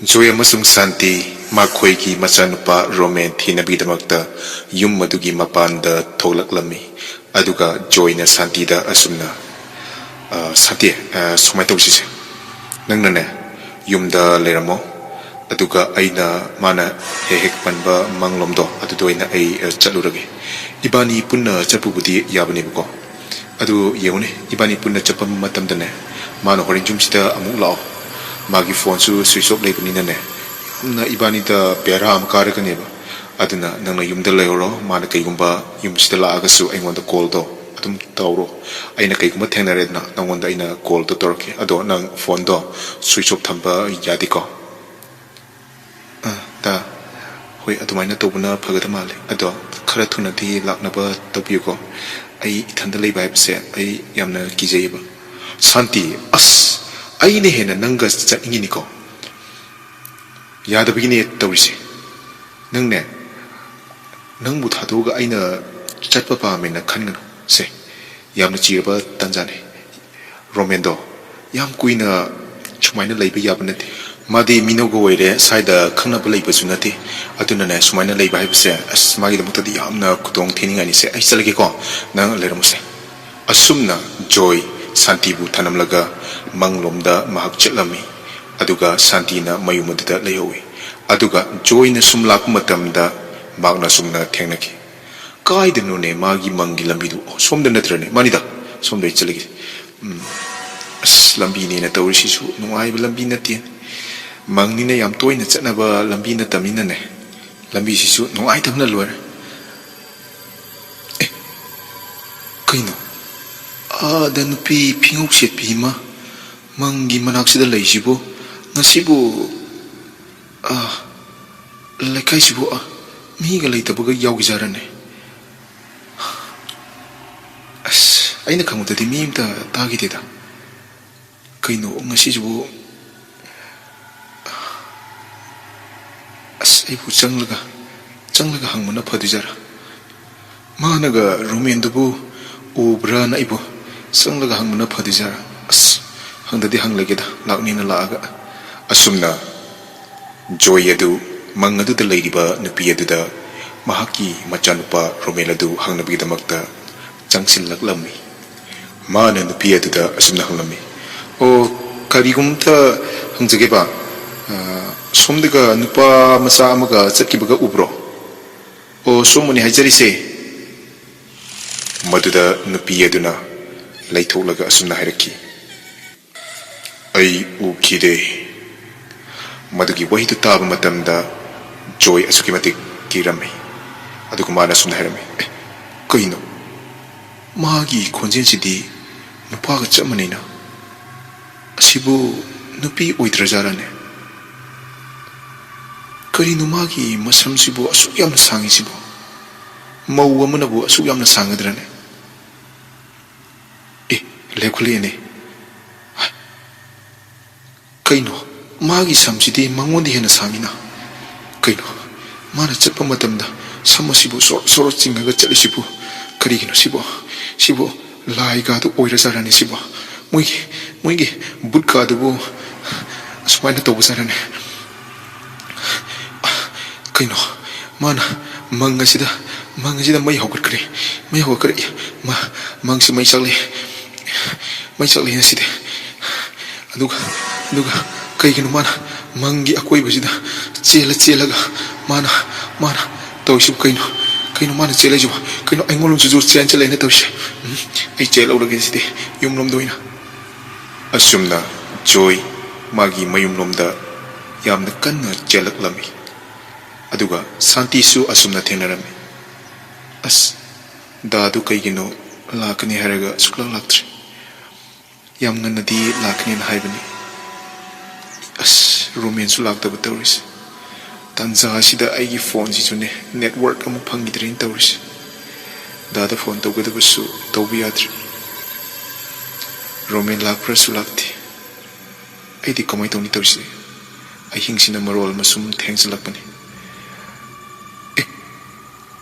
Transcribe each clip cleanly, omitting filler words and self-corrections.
Joy amasung Santi makoigi machanupa Roman thinabidamakta yum madugi mapanda tholaklami aduga Joy na Santi da asumna Santi sumai tawsise nangnane yumda leramo aduga aina mana hehek panba manglomdo adudoina ai chalurage ibani punna chapubudi yabanibko adu yeune ibani punna chapam matamdane mana horin jumsida amuk lao magi phone su switch off leibani ne na ibani da pera am karakaneba aduna nangna yumda leoro mana kaigumba yumsida laaga su aingonda call do adum tawro aina kaigumba thengnare na nangonda aina call do torke ado nang phone do switch off thamba yadiko da hoi adumaina tobuna phagada male ado khara thuna di laknaba tobiyuko ai ithanda leiba habse ai yamna kijeiba Santi as aine hena nanga chainginiko yada begini tawisi nangne nangbu thadoga aina chatpa pa mena khangano se yamna chirba tanjane romendo yam kuina chumaina leiba yabanati madi minogo oire saida khangna leiba sunati aduna ne sumaina leiba habse as magi da mutadi yamna kutong thiningani se ai chalage ko nang leramuse asumna Joy Santi bu thanamlaga manglomda mahak chetlami aduga Santi na mayumudda lehowi aduga Joy na sumlak matamda magna sumna thengnaki kaidanu ne magi mangi lambidu somda natrane manida somda chalagi as lambi ne na tawrisi su nuai lambi natin mangni ne yam toina chatnaba lambi na tamina ne lambi sisu nuai tamna lor kaino da nupi phingok set pima mangi manaksida leisibo ngasibo lekaisibo miga leitabuga yawgijarane as aina khamutadi mimta tagideda kaino ngasibo as aibu changlaga hangmana phadijara managa romendubu ubra na ibo sanglaga hangmana phadijara as hangdadi hanglegeda laknina laaga asumna Joy adu mangadu da leiriba nupi adu da mahaki machanupa romeladu hangnabidamakta changsinlaklami mana nupi adu da asumna hanglami o karigumta hangjageba somdaga nupa masa amaga chatkibaga ubro o somuni hajarise maduda nupi aduna laitolaga asumna hairaki ai ukide madugi wahidu taba matamda Joy asuki matik kirami aduga mana asumna hairami kaino magi khonjensidi nupaga chamanina asibu nupi oidrajarane karino magi masamsibu asuk yamna sangisibu mau amanabu asuk yamna sangadrane lekulene kaino magi samsidi mangondi hena samina kaino mana chatpa matamda samasibu soro chingaga chalisibu karigino sibo laiga du oirasarane sibo moigi budka dubu asmaina tobusarane kaino mana mangasida mai hokre mangsi mai sakle naside aduga kaigino mana mangi akoi basida chelaga mana tawsibu kaino mana chelaji kaino aingolum su chen chelena tawsi ai chelawrage side yumlom doina asumna Joy magi mayumlomda yamna kanna chelaklami aduga Santi su asumna thenarami as dadu kaigino lakani haraga sukla laktri yamna nadi lakani na haibani as roman su laktaba tawris tanza sida aigi phone sisune network amu phangidrin tawris dada phone tawgada basu tawbi yadri roman lakpra su lakti aidi kamai tawni tawris ai hingsina marol masum thanks lakpani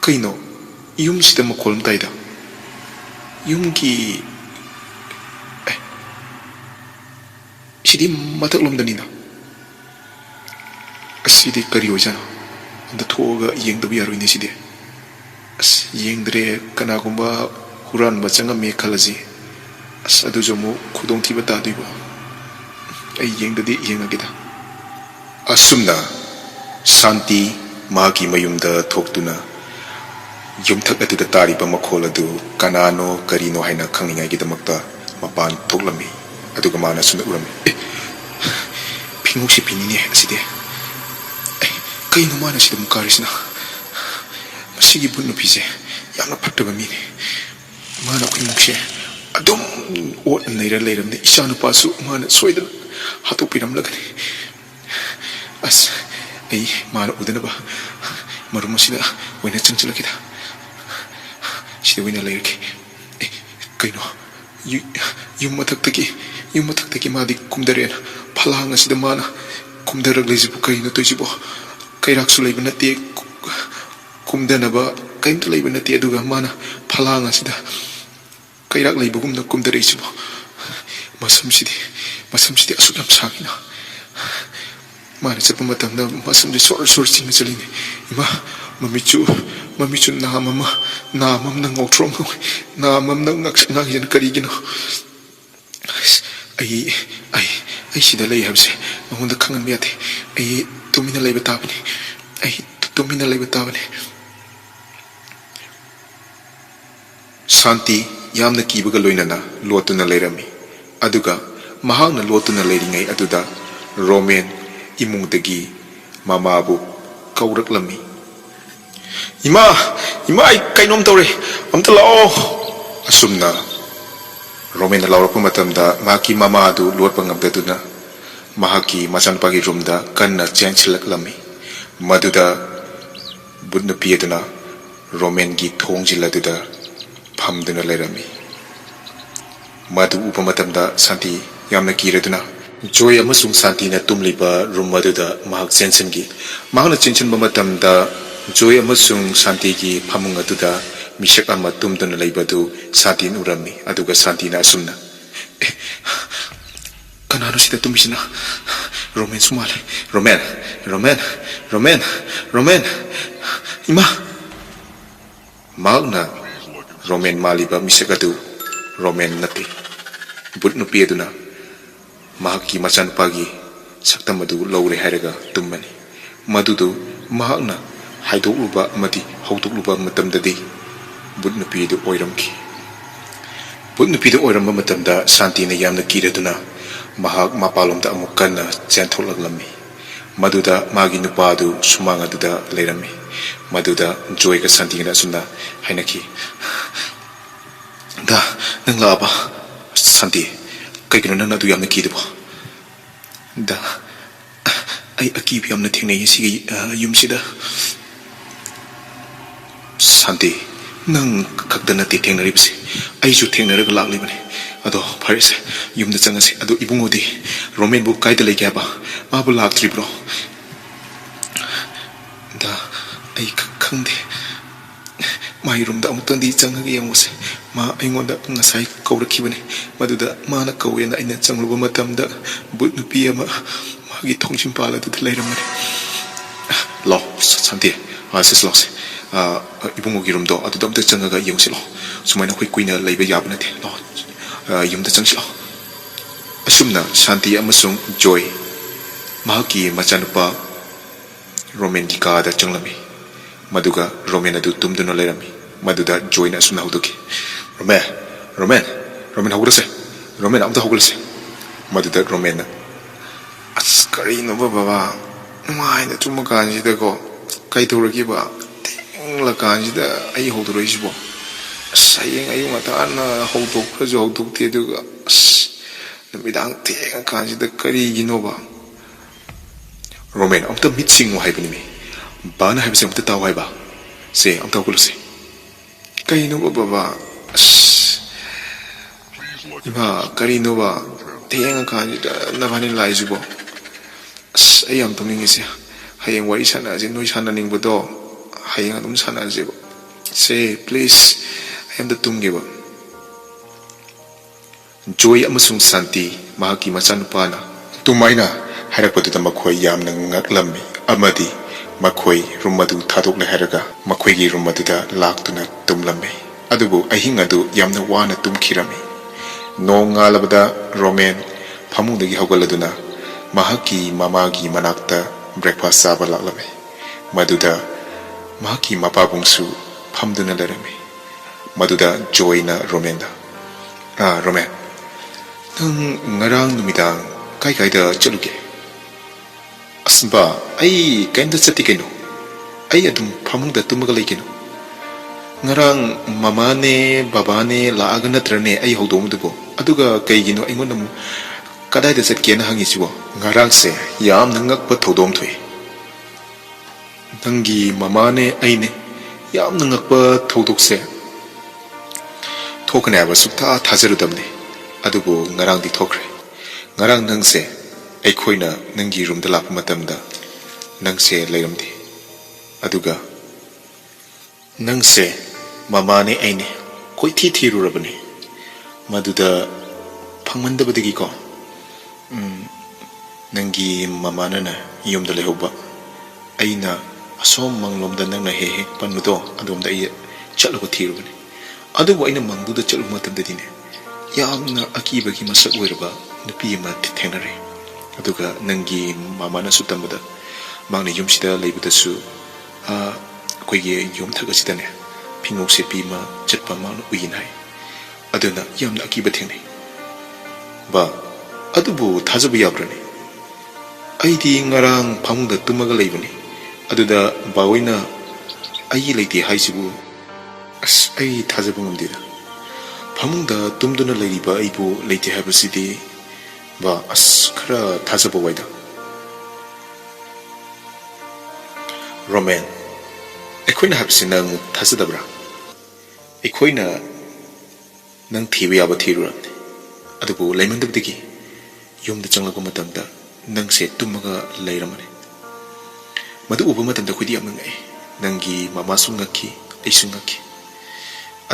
kaino yum sida makolm taida yumki sidi matak lom danina Sidi kari ojano da thoga yeng da biaru ini sidi as yeng dre kana kumba huran ba changa me khalaji as adu jomu khudong thi bata diba ai yeng da di yeng agida asumna santi magi mayumda thoktuna yumthak adu da tari ba makhol adu kanano karino haina khanginga gidamakta mapan thoklami adu ga mana sumna urami pingukshi pinini aside kay no mana sida mukarisna masigi bunno pise yamna phattaba mini mana khimukse adum ot naira leiramne isanu pasu mana soida hatu piram lagani as ai mana udana ba marum sida wena chanchila kita sida wena leirke kaino yum matak taki madi kumdarena phalanga sida mana kumdarak lejibu kaino tojibo kairak su leiba nate kumdanaba kaimta leiba nate aduga mana phalanga sida kairak leiba gumna kumdare sibo masam sidi asukam sangina mana chapa matamda masam de sor chingna chalini ima mamichu namam nang ngotrom namam nang ngak yen karigino ai sida lei habse mahunda khangan miate ai tumina leiba tabani Santi yamna kibaga loinana lotuna leirami aduga mahangna lotuna leiringai aduda Roman imungdagi mamabu kauraklami ima ai kainom tawre amta lao asumna Roman laurappa matamda maki mama adu lotpa ngamdaduna mahaki machanpagi roomda kanna changchilaklami maduda budna pieduna Roman gi thongjiladuda phamduna leirami madu upa matamda Santi yamna kiraduna joy amasung Santi na tumliba room maduda mahak chenchen gi mahna chenchen matamda joy amasung Santi gi phamung aduda misak ama tumduna leibadu Santi urami aduga Santi na asumna kanano sida tumisina Roman sumale Roman ima magna Roman maliba misakadu Roman nati budnu pieduna mahaki machan pagi saktamadu lawre hairaga tummani madudu mahakna haidokluba amati hautukluba matamdadi budnu piedu oiramki budnu piedu oiramba matamda Santi na yamna kiraduna mahak mapalomda amuk kanna chenthoklaglami maduda magi nupadu sumanga duda leirami maduda joy ka Santi na sumna hainaki da nang laba Santi kaigino nang adu yamna kidabo da ai akibi yamna thingnei sigi yumsida Santi nang kakdana ti thengnaribse ai ju thengnaraga laklibani ado pharise yumda changase ado ibungodi Roman bu kaida leikya ba mabu laktribro da ai khangde mai room da amutandi changage yamuse ma aingonda ngasai kawrakhibani maduda mana kawena aina changluba matamda but nupi ama magi thongchim pala du leiramani lo Santi asis lose ibungogi room do adu damta changaga yungsilo sumaina khoi kuina leiba yabna te lo yumda changsilo asumna Santi amasung Joy mahaki machanupa Roman gi kada changlami maduga Roman adu tumduna leirami maduda Joy na asumna huduki Roman haugrase Roman amta hauglase maduda Roman askari no baba mai na chuma kanji de ko kai thuraki ba tengla kanji da ai hoduro isbo sayeng ayu mata ana hodok prajo hodok te duga namidang teng kanji da kari ginoba Roman amta mitsing wa haibani me bana haibse amta taw haiba se amta kulse kai no baba ima kari no ba teng kanji da nabani laijubo ai am tumingise hayeng wari sana je noi sana ningbodo hayeng adum sana je say please I am the tumgeba Joy amasung Santi mahaki machanupa na tumaina hairapadu da makhoi yamna ngaklami amadi makhoi rumadu thadok le haraga makhoi gi rumadu da laktuna tumlame adubu ahing adu yamna wana tumkhirami nonga labada romen phamungdagi hawgaladuna mahaki mamagi manakta breakfast saba laklame maduda mahaki mapabungsu phamduna lerame maduda joyna romenda romen nang ngarang numidang kai kai da chaluge asba ai kainda chati keno ai adum phamungda tumaga leikeno ngarang mamane babane laaga natrane ai hodomdubo aduga kaigino aingona kadai da chatkena hangisibo ngarang se yam nangak pa thodom thoi nangi mamane aine yam nangak pa thodok se thokne aba sukta thajarudamne adubu ngarang di thokre ngarang nangse aikoina nangi room da lakpa matamda nangse leiramdi aduga nangse mamane aine koi thi thirurabane maduda phangmandabadagi ko nangi mamana na yumda lehoba aina asom manglomda nangna he panudo adumda ai chatlugo thirubane adubu aina mangduda chatlu matamdadine yamna akibagi masak oiraba nupi ma thenare aduga nangi mamana sutamada mangna yumsida leibudasu koigi yum thagasidane phingok se pima chatpa mangna uinai aduna yamna akiba thenai ba adubu thajabu yabrane aidi ngarang phamungda tumaga leibani aduda baoina ai leiti haisibu ai thajabu ngamdida phamungda tumduna leiriba aibu leiti habasidi ba khara thajabu waida roman ekoina habsina thajadabra ekoina nang thiba yaba thirurabne adubu leimandabdigi yumda changlakpa matamda nangse tumaga leiramane madu uba matamda khudi amna ngai nangi mama sungakki aisungakki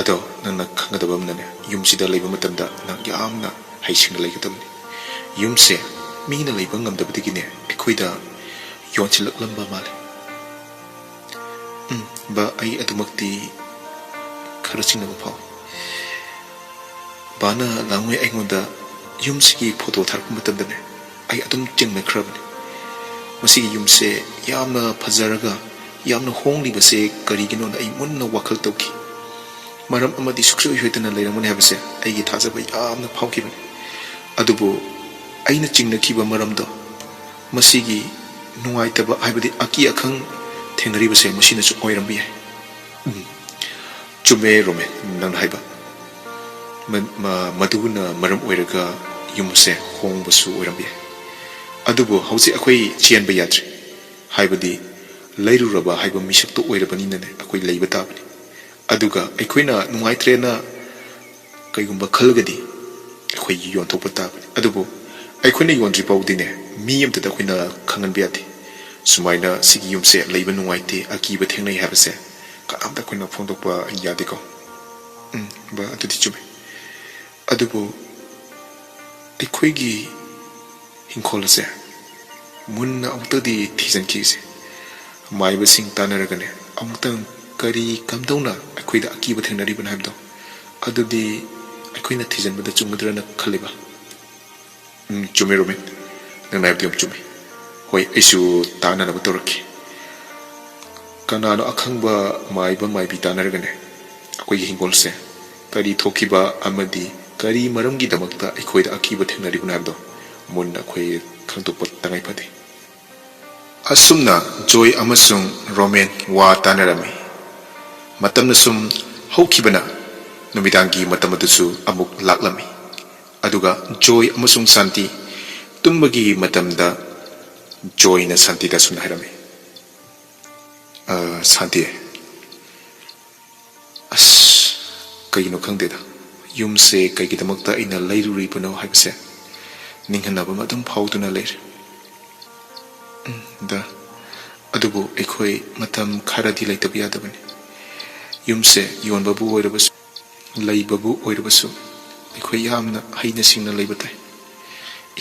ado nangna khangadabamnane yumsida leiba matamda nang yamna haisingna leigadamne yumse mingna leiba ngamdabdigine ekoida yonchilaklamaba male ba ai adumakti kharachingna phaw bana langwe aingonda yumsigi photo tharpa matamdane ai adum chingme khrabne masigi yumse yamna phajaraga yamna honglibase karigino na ai munna wakhal tawki maram amadi suksoi hoitana leiramane habase aigi thajaba yamna phawkibane adubu aina chingna khiba maramdo masigi nungaitaba haibadi aki akhang thenaribase masina chu oirambi hai chume rome nang haiba maduna maram oiraga yumse hongbasu oirambi adubu hausi akhoi chianba yatri haibadi leiruraba haiba misakto oirabani nane akhoi leiba tabani aduga aikoina nungaitrena kaigumba khalgadi akhoi yonthokpa tabani adubu aikoina yondri paudine mi amtada akoina khangan biati sumaina sigi yumse leiba nungaite akiba thengnai habase ka amda akoina phongdokpa yadiko ba atudi chume adubu aikoigi hinkolase munna amtadi thijan kise maiba sing tanaragane amtang kari kamdona akoida akiba thengnari ban habdo adudi akoina thijan bada chumudrana khaliba chume romen nang naib diom chume hoi isu tana na batoraki kanano akhangba maiba maibi tanaragane akoigi hingolse kari thokiba amadi kari maramgi damakta akoida akiba thengnari ban habdo munna khoi khangtokpa tangai phade asumna joy amasung roman wa tanarami matamna sum hokibana numidangi matamadusu amuk laklami aduga joy amasung santi tumbagi matamda joy na santi da sum hairami santi as kayino khangdeda yumse kaygi damakta ina lairuri pano haibase ninghanaba madum phauduna leir da adubu ekhoi matam kharadi laitabi yadabani yumse yonbabu oirabasu leibabu oirabasu ekhoi yamna haina singna leibatai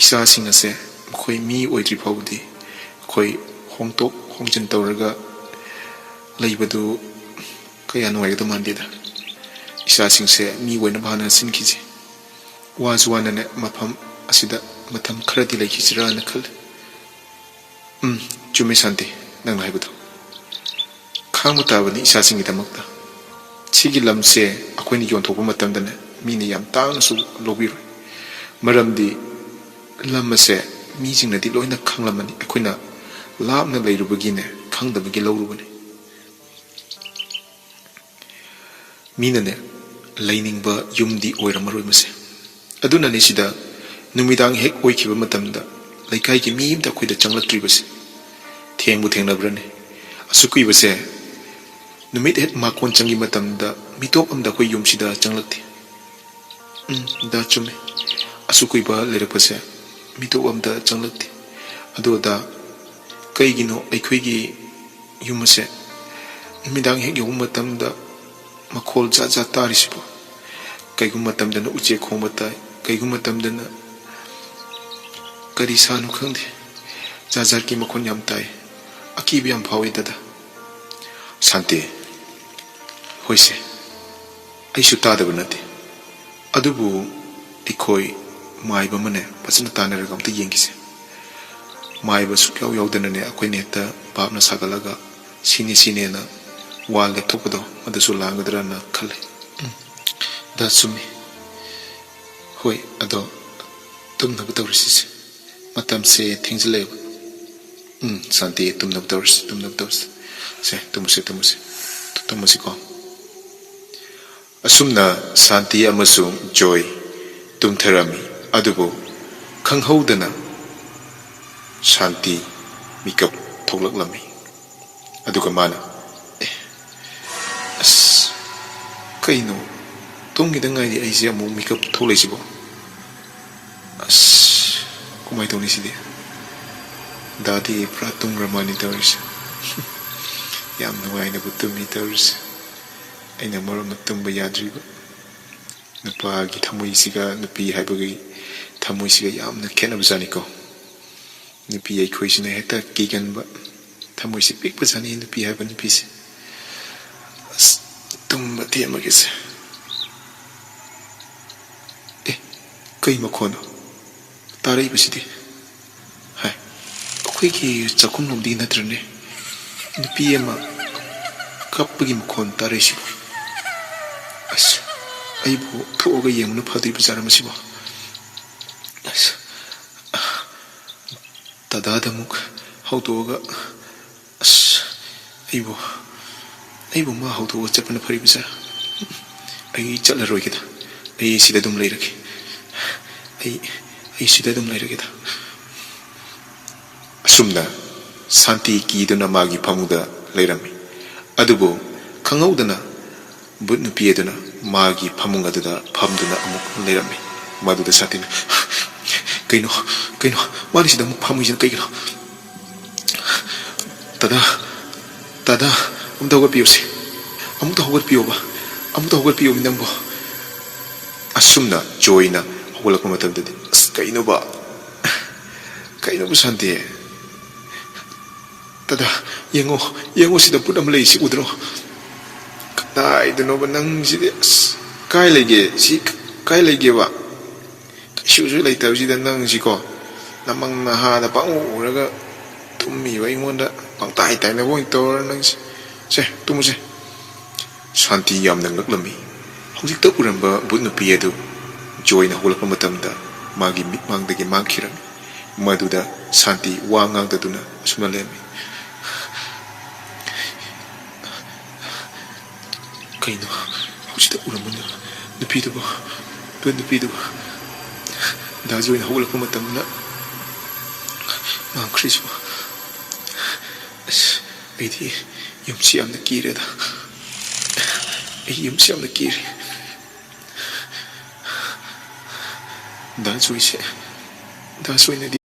isa singase khoi mi oidri phawdi khoi hongtok hongjin tawraga leibadu kaya nuwaigada mandida isa singse mi wena bhana sinkiji wazwana ne mafam asida matam kharadi laikhisira na khal chume santi nang haibadu khang mutabani isa singi damakta chigi lamse akhoni yon thokpa matamdane mini yam tang su lobiro maramdi lamase mi jingna di loina khanglamani akhona labna leirubagine khangdabagi lawrubani minane lainingba yumdi oiramaroi mase aduna ne sida numidang hek oikiba matamda laikai ki mi imda khoida changlatribase thengbu thengnabrane asukui base numit het makon changi matamda mitop amda khoi yumsida changlakti da chume asukui ba lerakpase mitop amda changlakti adoda kaigino aikhoigi yumase numidang hek yum matamda makhol ja ja tarisibo kaigum matamdana uche khomata kaigum matamdana kari sanu khangde jajar ki makhon yam tai akibi yam phawi dada santi hoise aishu tadaba nate adubu ikoi maiba mane pasana tanaraga amta yengise maiba sukyaw yawdana ne akoi neta babna sagalaga sine na wal lepthokpado madasu langadra na khale da sumi hoi ado tumna butawrisise matam se thingzle santi tumna butawris se tumuse ko asumna santi amasung joy tumtharami adubo khanghaudana santi mikap thoklaklami aduga mana kaino tongida ngai aise amu mikap tholesibo kumai toni side dadi pratung ramani tawis yam nuai na butumi tawis aina maram tumba yadriba napa gi thamoi siga nupi haibagi thamoi siga yamna khenabjani ko nupi ai khoisina heta kiganba thamoi si pikpa jani nupi haiba nupi se tumba temagise kai makhono tarai basidi hai akhoi ki chakum nomdi natrane nupi ama kapagi makhon tarai sibo as aibo thoga yemna phadri bazar masibo as tadada muk hautoga as aibo ma hautoga chapna phari bazar ai chala roi kita ai sida dum leirake ai sida dum leirake da asumna santi ki duna magi phamuda leirami adubo khanghaudana budnu pieduna magi phamunga da phamduna amuk leirami maduda satina kaino mari sida muk phamuijin kaigino tada amda hoga piose amta hoga pioba amta hoga piomi nambo asumna joyna hogolakma matamdadi kaino ba santi tada yengo sida pudam lei si udro dai de no banang si kai lege ba shu lei taw si da nang si ko namang na ha da pang uraga tummi ba ingonda pang tai na boy tor nang si se tumu se santi yam nang laklami hojik ta uramba bunnu pi edu joy na holakma matamda magi mangdagi mangkhirami maduda santi wa ngangda duna sumalemi kaino hojita uramana nupiduba da joy na holakma matamna mangkhriswa bidi yumsi amna kireda yumsi amna kiri da joy na